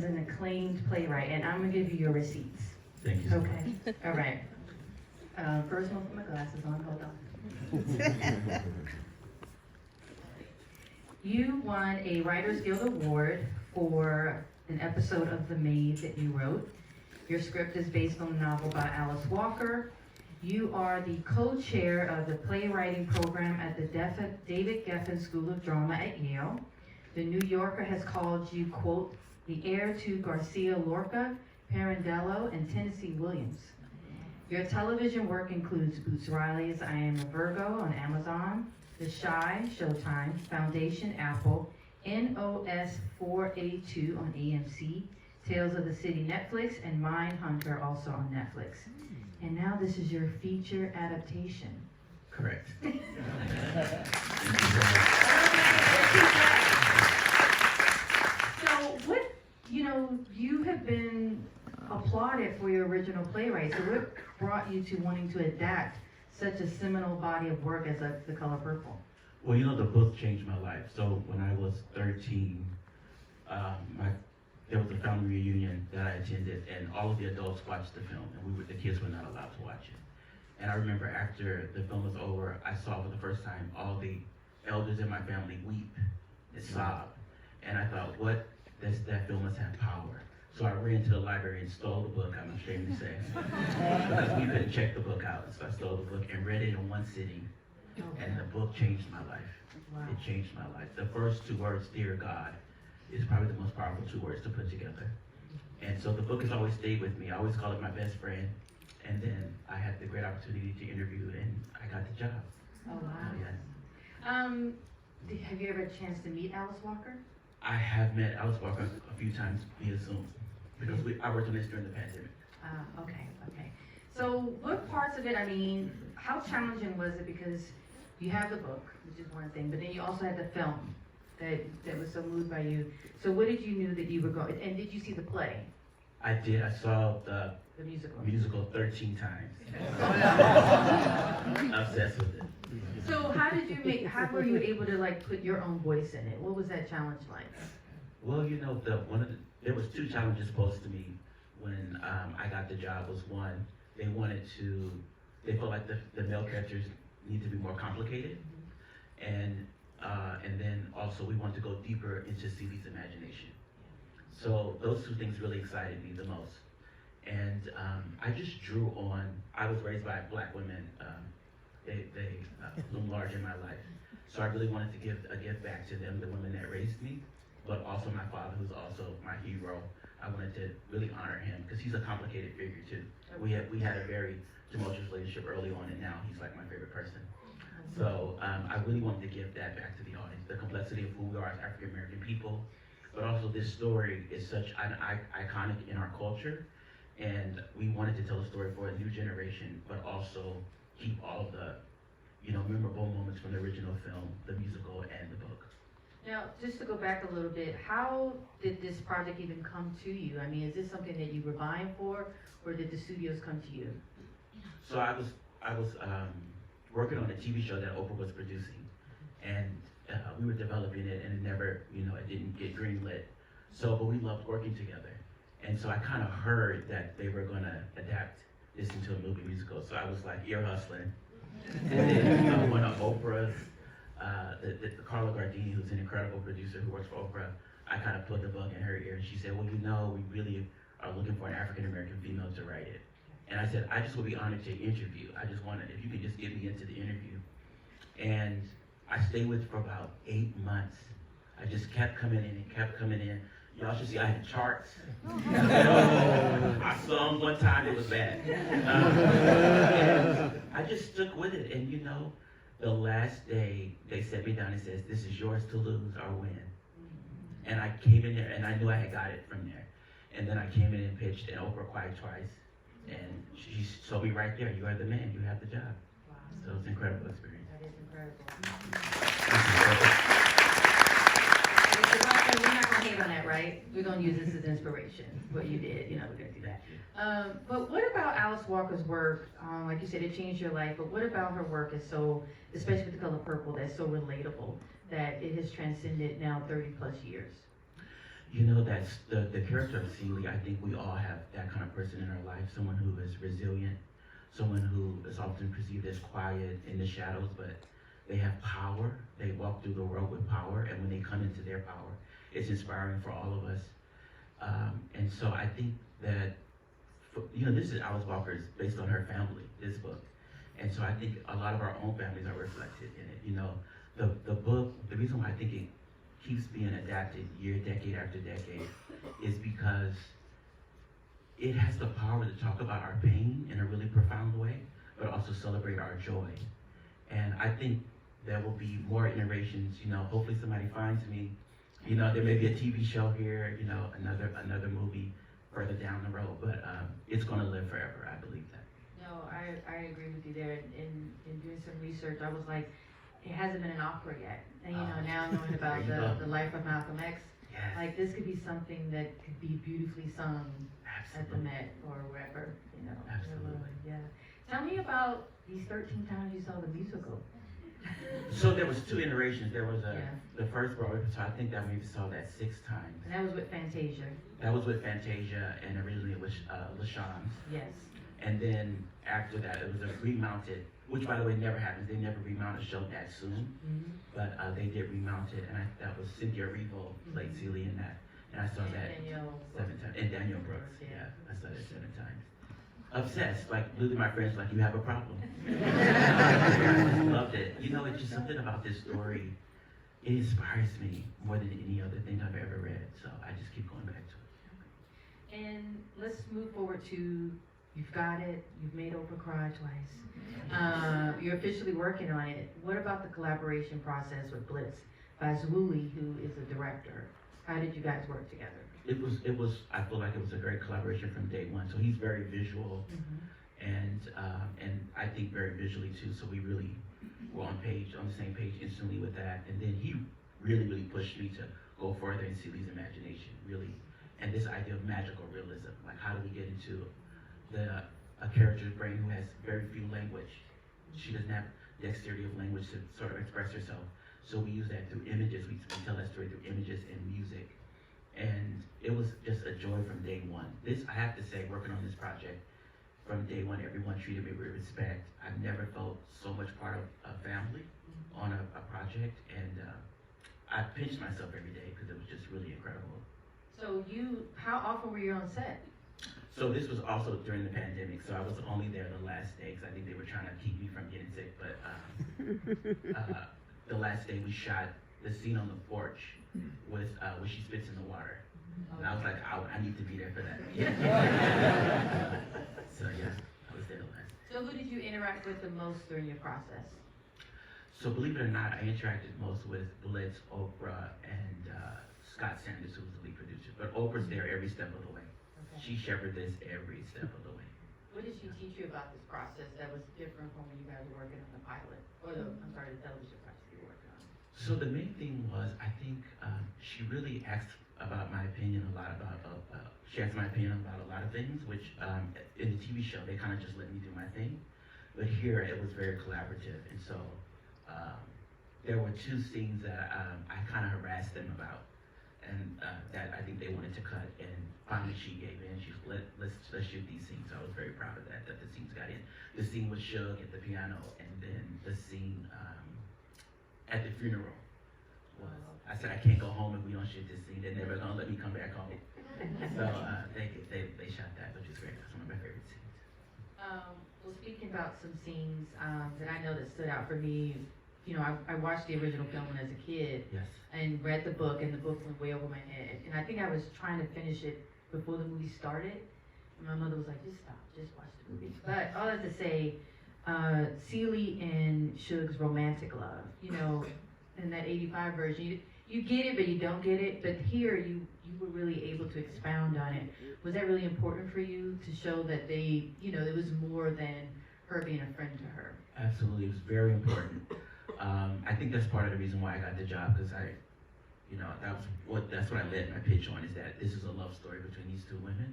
an acclaimed playwright, and I'm gonna give you your receipts. Thank you so much. Okay, all right. First one, put my glasses on, hold on. You won a Writers Guild Award for an episode of The Maid that you wrote. Your script is based on a novel by Alice Walker. You are the co-chair of the playwriting program at the David Geffen School of Drama at Yale. The New Yorker has called you, quote, the heir to Garcia Lorca, Pirandello, and Tennessee Williams. Your television work includes Boots Riley's I Am a Virgo on Amazon, The Chi, Showtime, Foundation, Apple, NOS 482 on AMC, Tales of the City, Netflix, and Mindhunter, also on Netflix. And now this is your feature adaptation. Correct. So what, you have been applauded for your original playwright. So what brought you to wanting to adapt such a seminal body of work as The Color Purple? Well, the book changed my life. So when I was 13, there was a family reunion that I attended, and all of the adults watched the film, and the kids were not allowed to watch it. And I remember after the film was over, I saw for the first time all the elders in my family weep and sob. And I thought, that film must have power. So I ran to the library and stole the book, I'm ashamed to say, because we couldn't check the book out. So I stole the book and read it in one sitting, and the book changed my life. Wow. It changed my life. The first two words, Dear God, is probably the most powerful two words to put together. And so the book has always stayed with me. I always call it my best friend. And then I had the great opportunity to interview, and I got the job. Oh, wow. Yes. Have you ever had a chance to meet Alice Walker? I have met Alice Walker a few times via Zoom, because I worked on this during the pandemic. Okay. So what parts of it, how challenging was it? Because you have the book, which is one thing, but then you also had the film that was so moved by you. So what did you knew that you were going, and did you see the play? I did. I saw the musical 13 times. Obsessed with it. So how were you able to put your own voice in it? What was that challenge like? Well, there was two challenges posed to me when I got the job. Was one, they felt like the male characters need to be more complicated, and then also we wanted to go deeper into Celi's imagination. So those two things really excited me the most. And I just drew on, I was raised by Black women. They loom large in my life. So I really wanted to give a gift back to them, the women that raised me, but also my father, who's also my hero. I wanted to really honor him, because he's a complicated figure too. We had a very tumultuous relationship early on, and now he's like my favorite person. So I really wanted to give that back to the audience, the complexity of who we are as African American people, but also this story is such an iconic in our culture, and we wanted to tell a story for a new generation, but also keep all of the memorable moments from the original film, the musical, and the book. Now, just to go back a little bit, how did this project even come to you? Is this something that you were vying for, or did the studios come to you? So I was working on a TV show that Oprah was producing, and we were developing it, and it didn't get greenlit. But we loved working together, and so I kind of heard that they were gonna adapt this into a movie musical. So I was like ear hustling, and then one of Oprah's, the Carla Gardini, who's an incredible producer who works for Oprah, I kind of put the bug in her ear, and she said, well, we really are looking for an African American female to write it. And I said, I just would be honored to interview. I just wanted, if you could just get me into the interview. And I stayed with it for about 8 months. I just kept coming in and kept coming in. Y'all should see I had charts. I sung one time, it was bad. And I just stuck with it. And the last day, they set me down and says, this is yours to lose or win. And I came in there, and I knew I had got it from there. And then I came in and pitched, and Oprah cried twice. And she told me right there, you are the man, you have the job. Wow. So it's an incredible experience. That is incredible. We're not going to hate on that, right? We're going to use this as inspiration, what you did. We're going to do that. But what about Alice Walker's work? Like you said, it changed your life, but what about her work is so, especially with The Color Purple, that's so relatable, that it has transcended now 30 plus years? You know, that's the character of Celie. I think we all have that kind of person in our life, someone who is resilient, someone who is often perceived as quiet in the shadows, but they have power. They walk through the world with power, and when they come into their power, it's inspiring for all of us. And so I think that, this is Alice Walker's based on her family, this book. And so I think a lot of our own families are reflected in it. You know, the book, the reason why I think it keeps being adapted decade after decade, is because it has the power to talk about our pain in a really profound way, but also celebrate our joy. And I think there will be more iterations. Hopefully somebody finds me. There may be a TV show here, another movie further down the road, but it's going to live forever. I believe that. No, I agree with you there. In doing some research, I was like, it hasn't been an opera yet. And now knowing about the life of Malcolm X, Yes. like this could be something that could be beautifully sung at the Absolutely. Met or wherever, Absolutely. Yeah. Tell me about these 13 times you saw the musical. So there was two iterations. There was Yeah. the first Broadway, so I think that we saw that 6 times. And that was with Fantasia. That was with Fantasia, and originally it was LaShawne's. Yes. And then after that, it was a remounted, which by the way never happens. They never remount a show that soon, Mm-hmm. but they did remount it, and that was Cynthia Erivo played Celie in that, and I saw that Danielle. 7 times. And Daniel Brooks, Yeah. I saw that 7 times. Obsessed, like literally my friends were like, you have a problem. I just loved it. It's just something about this story. It inspires me more than any other thing I've ever read, so I just keep going back to it. And let's move forward to, you've got it, you've made Oprah cry twice. You're officially working on it. What about the collaboration process with Blitz Bazawule, who is the director? How did you guys work together? It was. I feel like it was a great collaboration from day one. So he's very visual, and I think very visually too. So we really were on the same page instantly with that. And then he really pushed me to go further in Celie's imagination, really, and this idea of magical realism. Like, how do we get into a character's brain who has very few language? She doesn't have dexterity of language to sort of express herself. So we use that through images. We tell that story through images and music. And it was just a joy from day one. I have to say, working on this project, from day one, everyone treated me with respect. I've never felt so much part of a family on a project, and I pinched myself every day because it was just really incredible. So how often were you on set? So this was also during the pandemic, so I was only there the last day because I think they were trying to keep me from getting sick, but the last day we shot the scene on the porch with where she spits in the water. And I was like, I need to be there for that. So yeah, I was there the last. So who did you interact with the most during your process? So believe it or not, I interacted most with Blitz, Oprah, and Scott Sanders, who was the lead producer. But Oprah's there every step of the way. Okay. She shepherded this every step of the way. What did she teach you about this process that was different from when you guys were working on the pilot? Or the television project you were working on? So the main thing was, I think she really asked about my opinion a lot about, she asked my opinion about a lot of things, which in the TV show, they kind of just let me do my thing. But here, it was very collaborative. And so there were 2 scenes that I kind of harassed them about, and that I think they wanted to cut, and finally she gave in. She was let's shoot these scenes. So I was very proud of that the scenes got in. The scene with Suge at the piano, and then the scene at the funeral. I said, I can't go home if we don't shoot this scene. They're never gonna let me come back home. So they shot that, which is great. That's one of my favorite scenes. Well, speaking about some scenes that I know that stood out for me, I watched the original film when I was a kid Yes. and read the book, and the book went way over my head. And I think I was trying to finish it before the movie started. And my mother was like, just stop, just watch the movie. But all that to say, Celie and Suge's romantic love, in that 85 version, you get it, but you don't get it. But here, you were really able to expound on it. Was that really important for you to show that it was more than her being a friend to her? Absolutely, it was very important. I think that's part of the reason why I got the job, because that's what I led my pitch on, is that this is a love story between these 2 women.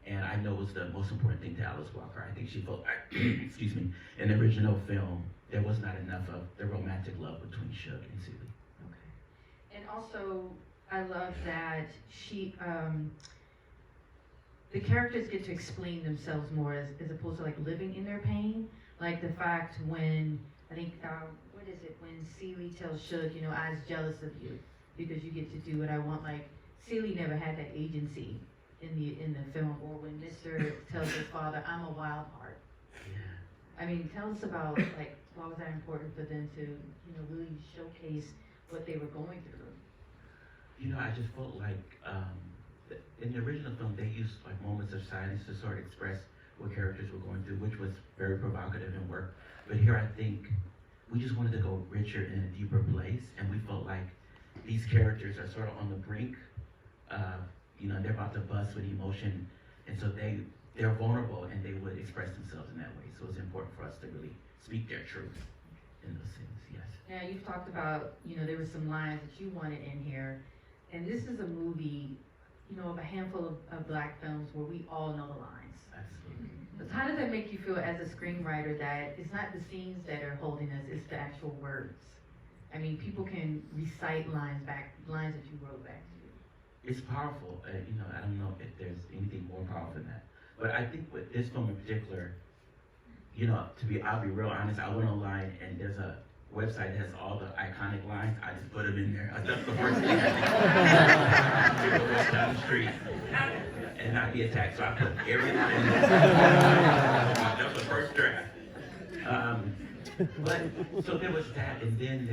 And I know it was the most important thing to Alice Walker. I think she felt, excuse me, in the original film, there was not enough of the romantic love between Suge and Celie. Okay. And also, I love that the characters get to explain themselves more as opposed to like living in their pain. Like the fact when, I think, what is it, when Celie tells Suge, you know, I was jealous of you because you get to do what I want. Like, Celie never had that agency in the film. Or when Mr. tells his father, I'm a wild heart. Yeah. I mean, tell us about, like, why was that important for them to, you know, really showcase what they were going through? You know, I just felt like in the original film, they used like moments of silence to sort of express what characters were going through, which was very provocative and worked. But here, I think we just wanted to go richer in a deeper place, and we felt like these characters are sort of on the brink. You know, they're about to bust with emotion, and so they're vulnerable, and they would express themselves in that way. So it's important for us to really speak their truth in those things. Yes. Now, you've talked about, you know, there were some lines that you wanted in here, and this is a movie, you know, of a handful of Black films where we all know the lines. Absolutely. So how does that make you feel as a screenwriter that it's not the scenes that are holding us, it's the actual words? I mean, people can recite lines that you wrote back to you. It's powerful. You know, I don't know if there's anything more powerful than that. But I think with this film in particular, you know, I'll be real honest, I went online and there's a website that has all the iconic lines. I just put them in there. That's the first thing I did. People walk down the street and not be attacked. So I put everything in there. That was the first draft. But so there was that, and then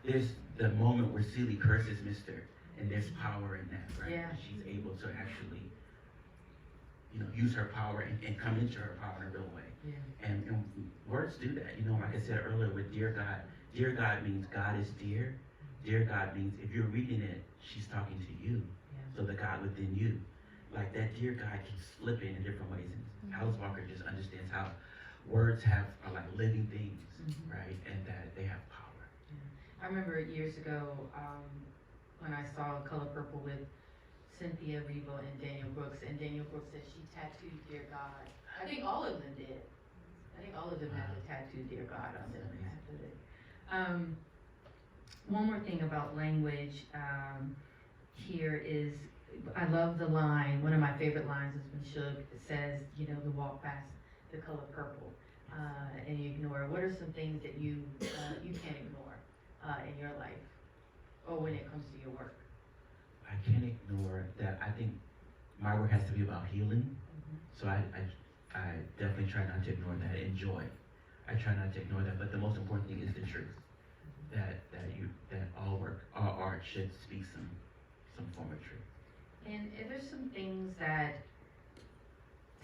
there's the moment where Celie curses Mr. and there's power in that, right? Yeah. She's able to actually, you know, use her power and come into her power in a real way. Yeah. And words do that. You know, like I said earlier with Dear God means God is dear. Dear God means if you're reading it, she's talking to you. Yeah. So the God within you. Like that Dear God keeps flipping in different ways. And Alice Walker just understands how words are like living things, right? And that they have power. I remember years ago when I saw Color Purple with Cynthia Erivo and Daniel Brooks, and Daniel Brooks said she tattooed Dear God. I think all of them did. I think all of them had to tattoo Dear God on them after that. One more thing about language here is, I love the line, one of my favorite lines is when Suge says, you know, to walk past the color purple and you ignore. What are some things that you can't ignore in your life or when it comes to your work? I can't ignore that. I think my work has to be about healing. So I definitely try not to ignore that. And joy. I try not to ignore that. But the most important thing is the truth. That all work, all art should speak some form of truth. And are there some things that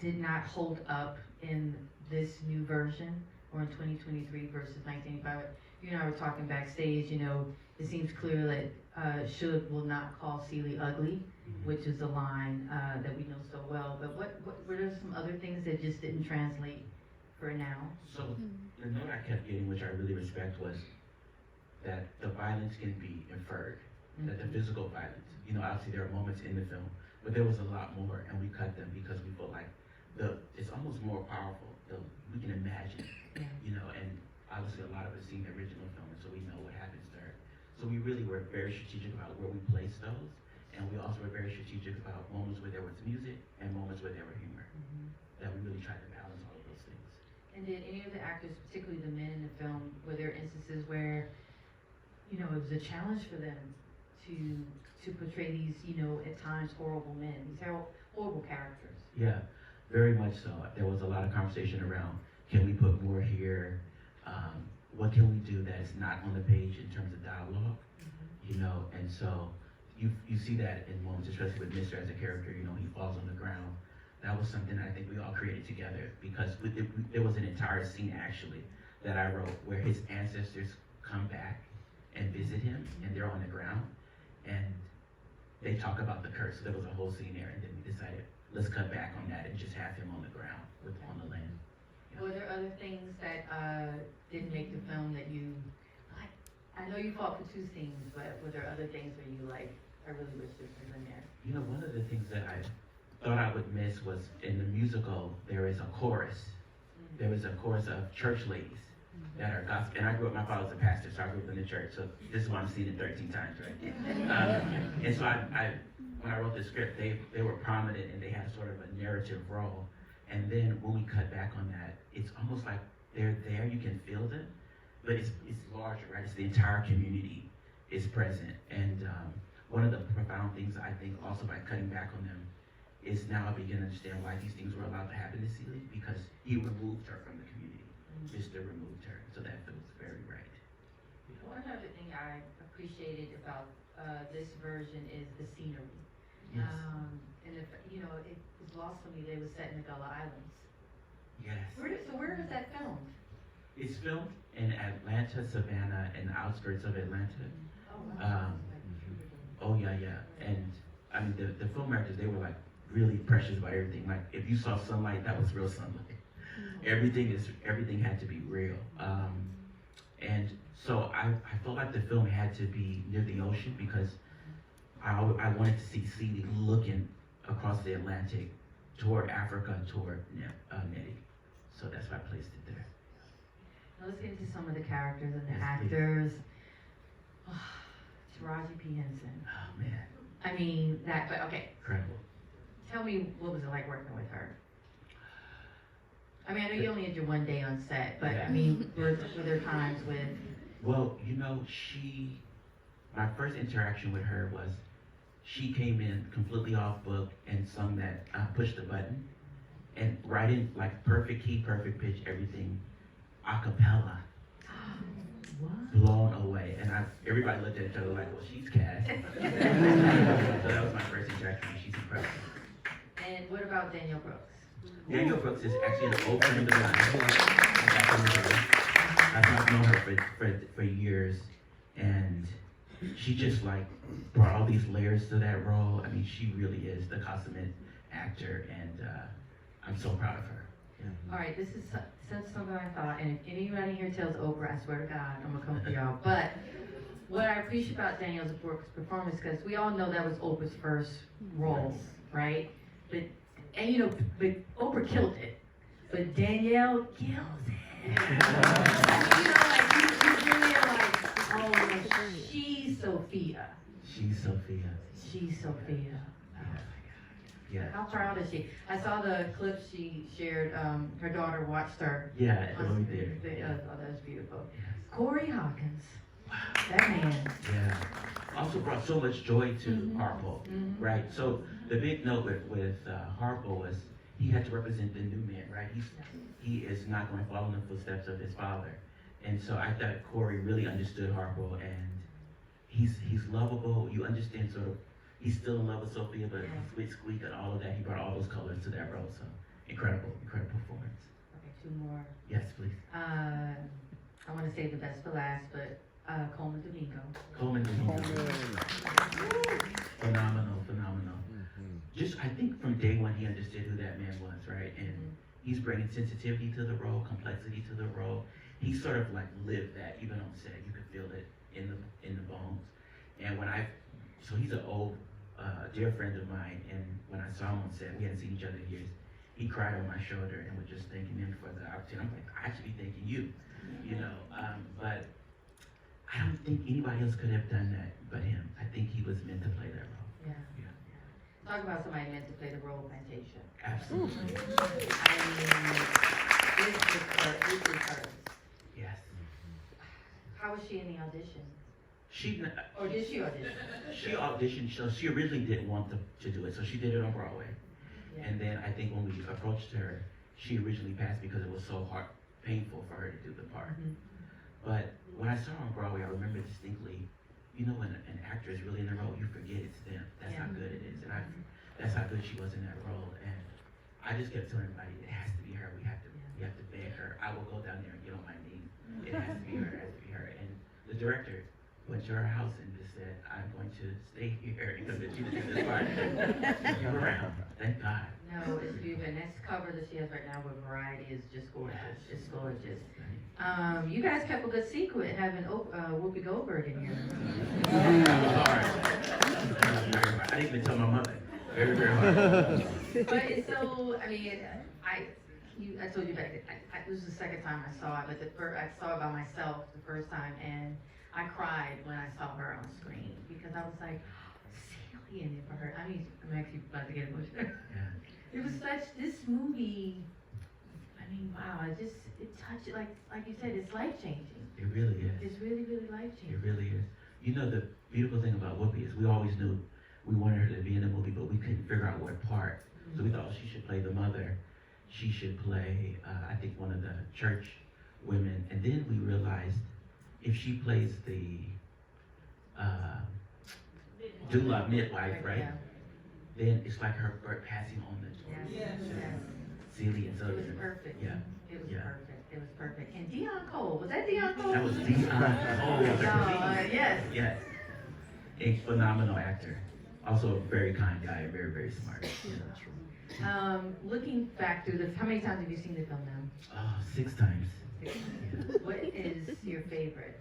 did not hold up in this new version or in 2023 versus 1985? You and I were talking backstage, you know, it seems clear that Suge will not call Celie ugly, which is a line that we know so well. But what were there some other things that just didn't translate for now? So the note I kept getting, which I really respect, was that the violence can be inferred, that the physical violence, you know, obviously there are moments in the film, but there was a lot more, and we cut them because we felt like it's almost more powerful. We can imagine, you know, and obviously a lot of us seen the original film, and so we know what happens to her. So we really were very strategic about where we placed those, and we also were very strategic about moments where there was music and moments where there were humor. That we really tried to balance all of those things. And did any of the actors, particularly the men in the film, were there instances where, you know, it was a challenge for them to portray these, you know, at times horrible men, these horrible characters? Yeah, very much so. There was a lot of conversation around, can we put more here? What can we do that is not on the page in terms of dialogue? You know, and so you see that in moments, especially with Mr. as a character, you know, he falls on the ground. That was something I think we all created together because there was an entire scene actually that I wrote where his ancestors come back and visit him and they're on the ground and they talk about the curse. So there was a whole scene there, and then we decided, let's cut back on that and just have him on the ground on the land. Were there other things that didn't make the film that you, like, I know you fought for two scenes, but were there other things where you like, I really wish this was in there? You know, one of the things that I thought I would miss was in the musical, there is a chorus. There was a chorus of church ladies that are gospel. And I grew up, my father's a pastor, so I grew up in the church. So this is why I'm seeing it 13 times, right? And so when I wrote the script, they were prominent and they had sort of a narrative role. And then when we cut back on that, it's almost like they're there, you can feel them, but it's larger, right? It's the entire community is present. And one of the profound things I think also by cutting back on them is now I begin to understand why these things were allowed to happen to Celie, because he removed her from the community. Mr. removed her, so that feels very right. One other thing I appreciated about this version is the scenery. Yes. And if, you know, it was lost on me, they were set in the Gullah Islands. Yes. So where is that filmed? It's filmed in Atlanta, Savannah, and the outskirts of Atlanta. Oh, wow. Oh yeah. And I mean, the film actors, they were like really precious about everything. Like if you saw sunlight, that was real sunlight. Everything had to be real. And so I felt like the film had to be near the ocean because I wanted to see Celie looking across the Atlantic toward Africa, toward Nettie. So that's why I placed it there. Now let's get into some of the characters and the Yes, actors. Taraji P. Henson. Oh man, I mean, but okay, incredible. tell me what was it like working with her? I mean, I know you only had your one day on set, but Yeah. I mean, were there times with... Well, you know, my first interaction with her was she came in completely off book and sung that Push the Button, and right in like perfect key, perfect pitch, everything a cappella. What? Blown away, and everybody looked at each other like, well, she's cast. So that was my first interaction. She's incredible. And what about Danielle Brooks? Danielle Brooks is actually an old friend of mine. I've known her for years, and she just like brought all these layers to that role. I mean, she really is the consummate actor, and I'm so proud of her. All right, this is something I thought, and if anybody here tells Oprah, I swear to God, I'm gonna come for y'all. But what I appreciate about Danielle Brooks' performance, because we all know that was Oprah's first role, right? But Oprah killed it, but Danielle kills it. You really are like, oh, she's Sophia. She's Sophia. She's Sophia. Yeah. How proud is she? I saw the clip she shared. Her daughter watched her. Yeah, at the movie theater. Oh, that's beautiful. Yes. Corey Hawkins. Wow. That man. Yeah. Also brought so much joy to Harpo, right? So the big note with Harpo was he had to represent the new man, right? He is not going to follow in the footsteps of his father. And so I thought Corey really understood Harpo, and he's lovable. You understand sort of, he's still in love with Sophia, but he's squeak and all of that. He brought all those colors to that role. So incredible performance. Okay, two more. Yes, please. I want to save the best for last, but Coleman Domingo. Coleman Domingo. Phenomenal. Just, I think from day one he understood who that man was, right? And he's bringing sensitivity to the role, complexity to the role. He sort of like lived that, even on set. You could feel it in the bones. And so he's an old, dear friend of mine, and when I saw him on set, we hadn't seen each other in years, he cried on my shoulder and was just thanking him for the opportunity. I'm like, I should be thanking you, you know? But I don't think anybody else could have done that but him. I think he was meant to play that role. Yeah. Talk about somebody meant to play the role of Plantation. Absolutely. I mean, this is her. Yes. How was she in the audition? Or did she audition? She auditioned, so she originally didn't want to do it, so she did it on Broadway. Yeah. And then I think when we approached her, she originally passed because it was so painful for her to do the part. But when I saw her on Broadway, I remember distinctly, you know, when an actor is really in the role, you forget it's them. That's how good it is. And that's how good she was in that role. And I just kept telling everybody, it has to be her. We have to beg her. I will go down there and get on my knees. It has to be her. It has to be her. And the director went to her house and just said, I'm going to stay here and convince you to do this part. You're around. Thank God. No, it's beautiful. And this cover that she has right now with Variety is just gorgeous. It's gorgeous. You guys kept a good secret having Whoopi Goldberg in here. Hard. I didn't even tell my mother. Very hard. But it's so, I mean, I told you back, this was the second time I saw it, but I saw it by myself the first time, and I cried when I saw her on screen, because I was like, Celie in it for her. I mean, I'm actually about to get emotional. Yeah. It was this movie, I mean, wow, it touched, like you said, it's life-changing. It really is. It's really, really It life-changing. really is. You know, the beautiful thing about Whoopi is we always knew we wanted her to be in the movie, but we couldn't figure out what part. So we thought she should play the mother. She should play, I think, one of the church women. And then we realized if she plays the doula midwife, right? Yeah. Then it's like her passing on the torch Yes. to Celie. And so It was perfect. Yeah. It was Yeah. perfect. It was perfect. And Dion Cole, was that Dion Cole? That was Dion Cole. Yes. Yes. A phenomenal actor. Also a very kind guy, very, very smart. Looking back through how many times have you seen the film now? Oh, 6 times. Yeah. What is your favorite?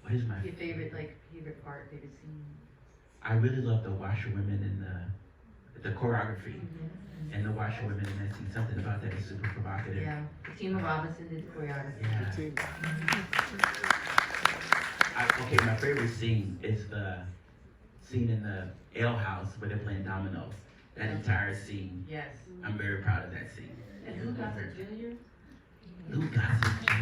What is my Your favorite part, favorite scene? I really love the washerwomen and the choreography and the washerwomen in that scene. Something about that is super provocative. Yeah, Tima Robinson did the choreography. Yeah. Okay, my favorite scene is the scene in the ale house where they're playing dominoes. That entire scene. Yes. I'm very proud of that scene. And Lou Gossett Jr.? Lou Gossett Jr.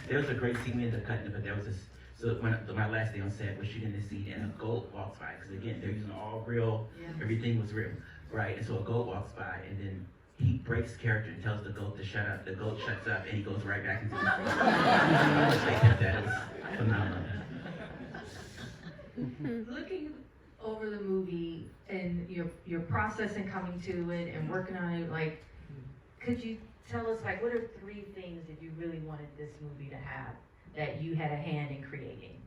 There was a great scene we ended up cutting, but there was this. So when my last day on set, we're shooting this scene, and a goat walks by. Because again, they're using all real. Yeah. Everything was real, right? And so a goat walks by, and then he breaks character and tells the goat to shut up. The goat shuts up, and he goes right back into the scene. I wish they kept that. It was phenomenal. Looking over the movie and your process in coming to it and working on it, like, could you tell us, like, what are 3 things that you really wanted this movie to have that you had a hand in creating?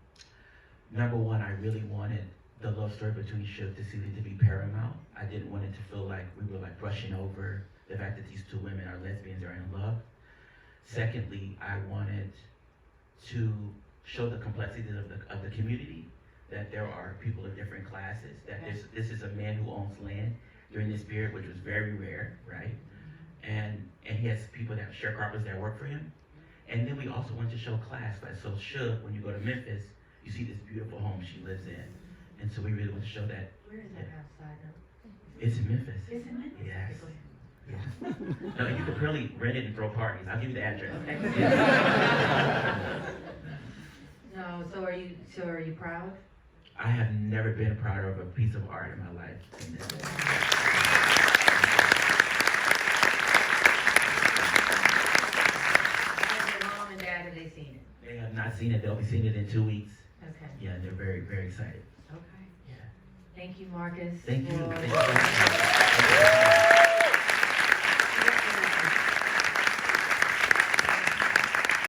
Number 1, I really wanted the love story between Shook to Celie to be paramount. I didn't want it to feel like we were like brushing over the fact that these 2 women are lesbians or in love. Secondly, I wanted to show the complexities of the community, that there are people of different classes, that this is a man who owns land during this period, which was very rare, right? And he has people that sharecroppers that work for him. And then we also want to show class, like so Shook, when you go to Memphis, you see this beautiful home she lives in. And so we really want to show that. Where is that house side of? It's in Memphis. Is it Memphis? Yes. Yeah. No, you could really rent it and throw parties. I'll give you the address. Okay. No, so are you proud? I have never been prouder of a piece of art in my life than this. Has your mom and dad, have they seen it? They have not seen it. They'll be seeing it in 2 weeks. Okay. Yeah, they're very, very excited. Okay. Yeah. Thank you, Marcus. Thank you. for- Thank you.